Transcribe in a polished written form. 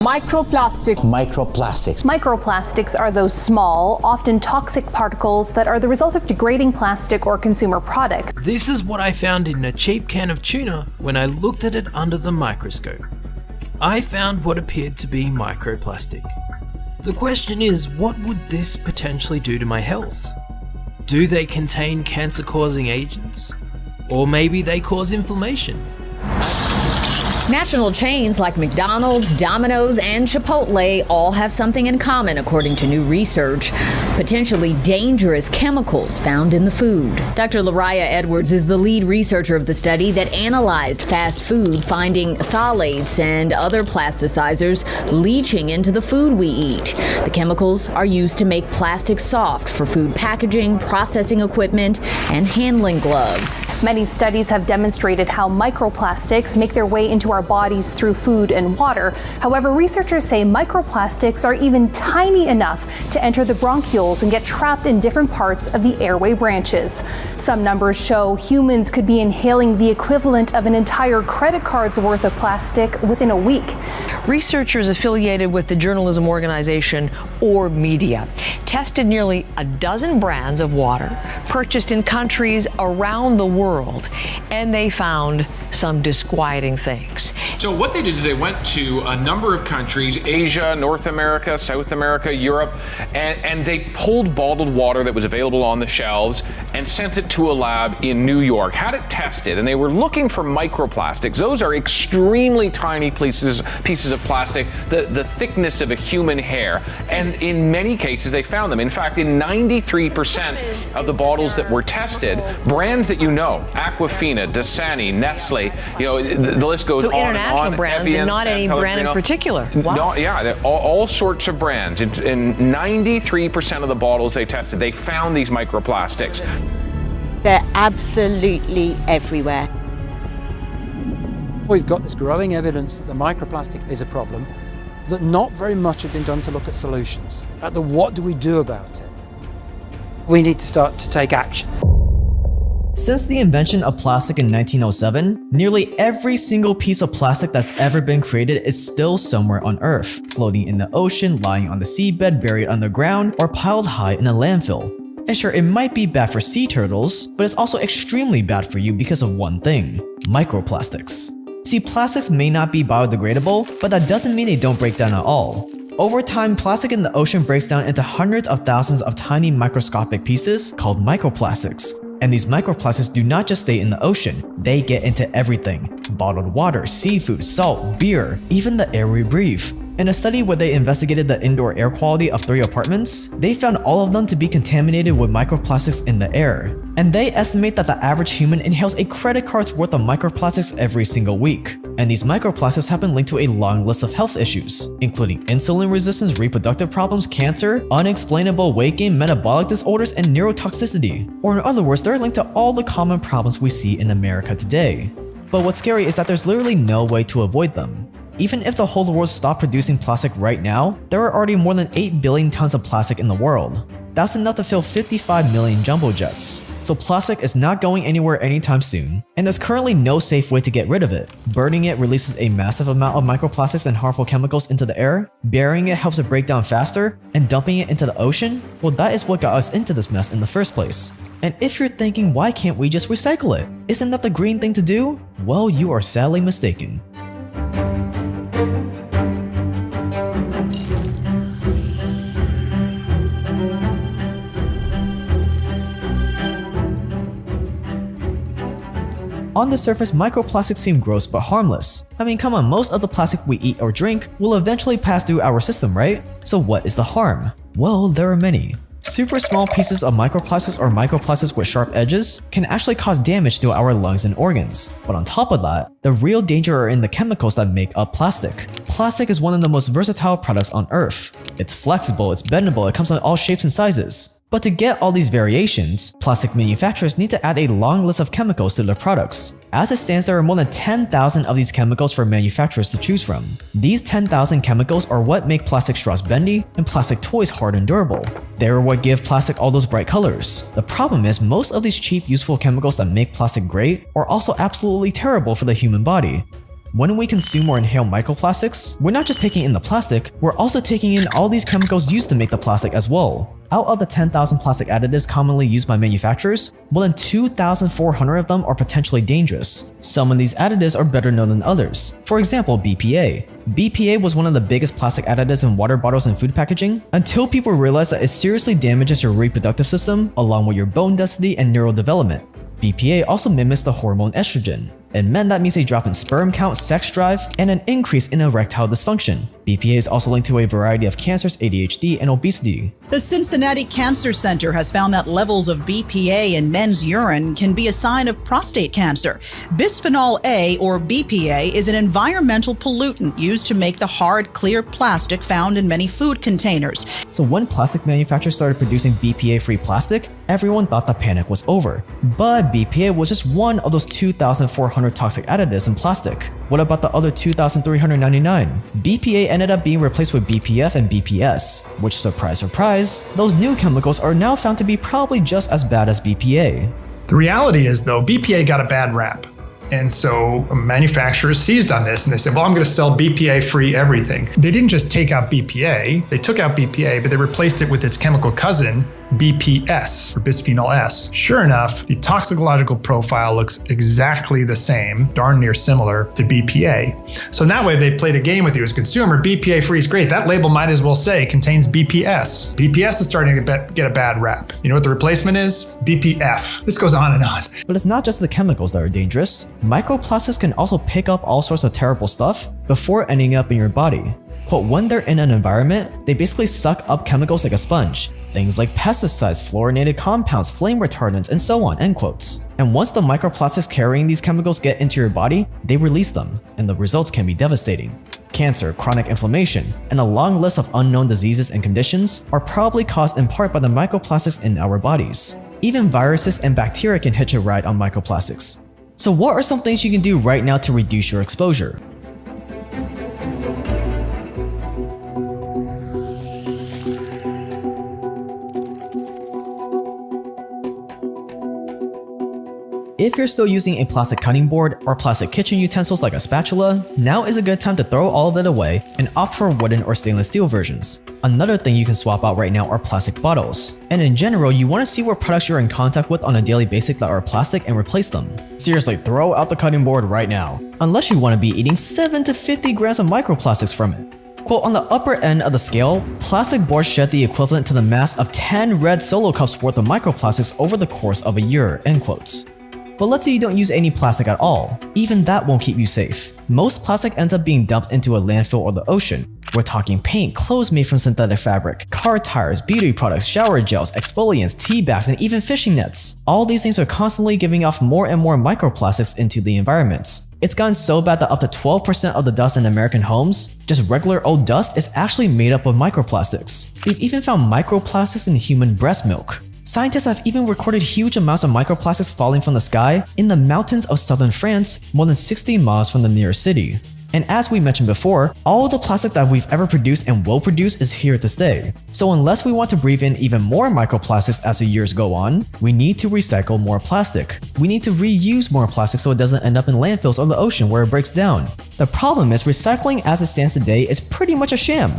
Microplastics. Microplastics are those small, often toxic particles that are the result of degrading plastic or consumer products. This is what I found in a cheap can of tuna when I looked at it under the microscope. I found what appeared to be microplastic. The question is, what would this potentially do to my health? Do they contain cancer-causing agents? Or maybe they cause inflammation? National chains like McDonald's, Domino's, and Chipotle all have something in common, according to new research: potentially dangerous chemicals found in the food. Dr. Lariah Edwards is the lead researcher of the study that analyzed fast food, finding phthalates and other plasticizers leaching into the food we eat. The chemicals are used to make plastic soft for food packaging, processing equipment, and handling gloves. Many studies have demonstrated how microplastics make their way into our bodies through food and water. However, researchers say microplastics are even tiny enough to enter the bronchioles and get trapped in different parts of the airway branches. Some numbers show humans could be inhaling the equivalent of an entire credit card's worth of plastic within a week. Researchers affiliated with the journalism organization Or Media tested nearly a dozen brands of water purchased in countries around the world, and they found some disquieting things. So what they did is they went to a number of countries: Asia, North America, South America, Europe, and they pulled bottled water that was available on the shelves and sent it to a lab in New York, had it tested, and they were looking for microplastics. Those are extremely tiny pieces of plastic, the thickness of a human hair, and in many cases they found them. In fact, in 93% of the bottles that were tested, brands that you know, Aquafina, Dasani, Nestle, the list goes on and on. International brands, Evian, and not any brand in particular. Wow. All sorts of brands. In 93% of the bottles they tested, they found these microplastics. They're absolutely everywhere. We've got this growing evidence that the microplastic is a problem, that not very much has been done to look at solutions. What do we do about it? We need to start to take action. Since the invention of plastic in 1907, nearly every single piece of plastic that's ever been created is still somewhere on Earth, floating in the ocean, lying on the seabed, buried underground, or piled high in a landfill. And sure, it might be bad for sea turtles, but it's also extremely bad for you because of one thing: microplastics. See, plastics may not be biodegradable, but that doesn't mean they don't break down at all. Over time, plastic in the ocean breaks down into hundreds of thousands of tiny microscopic pieces called microplastics. And these microplastics do not just stay in the ocean, they get into everything: bottled water, seafood, salt, beer, even the air we breathe. In a study where they investigated the indoor air quality of 3 apartments, they found all of them to be contaminated with microplastics in the air. And they estimate that the average human inhales a credit card's worth of microplastics every single week. And these microplastics have been linked to a long list of health issues, including insulin resistance, reproductive problems, cancer, unexplainable weight gain, metabolic disorders, and neurotoxicity. Or in other words, they're linked to all the common problems we see in America today. But what's scary is that there's literally no way to avoid them. Even if the whole world stopped producing plastic right now, there are already more than 8 billion tons of plastic in the world. That's enough to fill 55 million jumbo jets. So plastic is not going anywhere anytime soon, and there's currently no safe way to get rid of it. Burning it releases a massive amount of microplastics and harmful chemicals into the air, burying it helps it break down faster, and dumping it into the ocean, well, that is what got us into this mess in the first place. And if you're thinking, why can't we just recycle it? Isn't that the green thing to do? Well, you are sadly mistaken. On the surface, microplastics seem gross but harmless. I mean, come on, most of the plastic we eat or drink will eventually pass through our system, right? So what is the harm? Well, there are many. Super small pieces of microplastics or microplastics with sharp edges can actually cause damage to our lungs and organs. But on top of that, the real danger are in the chemicals that make up plastic. Plastic is one of the most versatile products on Earth. It's flexible, it's bendable, it comes in all shapes and sizes. But to get all these variations, plastic manufacturers need to add a long list of chemicals to their products. As it stands, there are more than 10,000 of these chemicals for manufacturers to choose from. These 10,000 chemicals are what make plastic straws bendy and plastic toys hard and durable. They are what give plastic all those bright colors. The problem is, most of these cheap, useful chemicals that make plastic great are also absolutely terrible for the human body. When we consume or inhale microplastics, we're not just taking in the plastic, we're also taking in all these chemicals used to make the plastic as well. Out of the 10,000 plastic additives commonly used by manufacturers, more than 2,400 of them are potentially dangerous. Some of these additives are better known than others. For example, BPA. BPA was one of the biggest plastic additives in water bottles and food packaging until people realized that it seriously damages your reproductive system along with your bone density and neural development. BPA also mimics the hormone estrogen. In men, that means a drop in sperm count, sex drive, and an increase in erectile dysfunction. BPA is also linked to a variety of cancers, ADHD, and obesity. The Cincinnati Cancer Center has found that levels of BPA in men's urine can be a sign of prostate cancer. Bisphenol A, or BPA, is an environmental pollutant used to make the hard, clear plastic found in many food containers. So when plastic manufacturers started producing BPA-free plastic, everyone thought the panic was over. But BPA was just one of those 2,400 toxic additives in plastic. What about the other 2,399? BPA ended up being replaced with BPF and BPS, which, surprise, surprise, those new chemicals are now found to be probably just as bad as BPA. The reality is, though, BPA got a bad rap. And so manufacturers seized on this and they said, well, I'm going to sell BPA-free everything. They didn't just take out BPA, they took out BPA, but they replaced it with its chemical cousin, BPS, or bisphenol S. Sure enough, the toxicological profile looks exactly the same, darn near similar to BPA. So in that way, they played a game with you as a consumer. BPA-free is great. That label might as well say contains BPS. BPS is starting to get a bad rap. You know what the replacement is? BPF. This goes on and on. But it's not just the chemicals that are dangerous. Microplastics can also pick up all sorts of terrible stuff before ending up in your body. Quote, when they're in an environment, they basically suck up chemicals like a sponge. Things like pesticides, fluorinated compounds, flame retardants, and so on, end quotes. And once the microplastics carrying these chemicals get into your body, they release them, and the results can be devastating. Cancer, chronic inflammation, and a long list of unknown diseases and conditions are probably caused in part by the microplastics in our bodies. Even viruses and bacteria can hitch a ride on microplastics. So what are some things you can do right now to reduce your exposure? If you're still using a plastic cutting board or plastic kitchen utensils like a spatula, now is a good time to throw all of it away and opt for wooden or stainless steel versions. Another thing you can swap out right now are plastic bottles. And in general, you want to see what products you're in contact with on a daily basis that are plastic and replace them. Seriously, throw out the cutting board right now. Unless you want to be eating 7 to 50 grams of microplastics from it. Quote, on the upper end of the scale, plastic boards shed the equivalent to the mass of 10 red Solo cups worth of microplastics over the course of a year, end quotes. But let's say you don't use any plastic at all. Even that won't keep you safe. Most plastic ends up being dumped into a landfill or the ocean. We're talking paint, clothes made from synthetic fabric, car tires, beauty products, shower gels, exfoliants, tea bags, and even fishing nets. All these things are constantly giving off more and more microplastics into the environment. It's gotten so bad that up to 12% of the dust in American homes, just regular old dust, is actually made up of microplastics. They've even found microplastics in human breast milk. Scientists have even recorded huge amounts of microplastics falling from the sky in the mountains of southern France, more than 60 miles from the nearest city. And as we mentioned before, all the plastic that we've ever produced and will produce is here to stay. So unless we want to breathe in even more microplastics as the years go on, we need to recycle more plastic. We need to reuse more plastic so it doesn't end up in landfills or the ocean where it breaks down. The problem is recycling as it stands today is pretty much a sham.